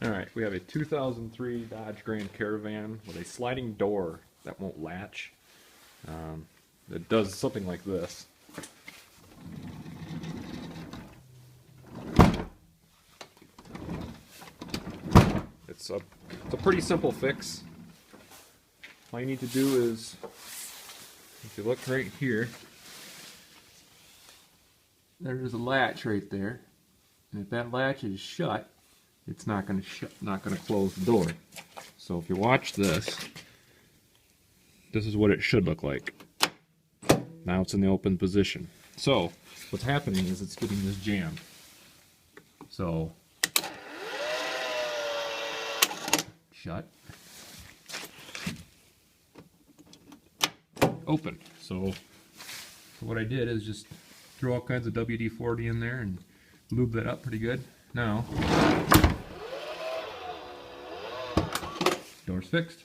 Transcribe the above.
Alright, we have a 2003 Dodge Grand Caravan with a sliding door that won't latch. It does something like this. It's a pretty simple fix. All you need to do is, if you look right here, there's a latch right there, and if that latch is shut, it's not going to close the door. So if you watch this, this is what it should look like. Now it's in the open position. So what's happening is it's getting this jammed. So shut, open. So what I did is just throw all kinds of WD-40 in there and lube that up pretty good. Now door's fixed.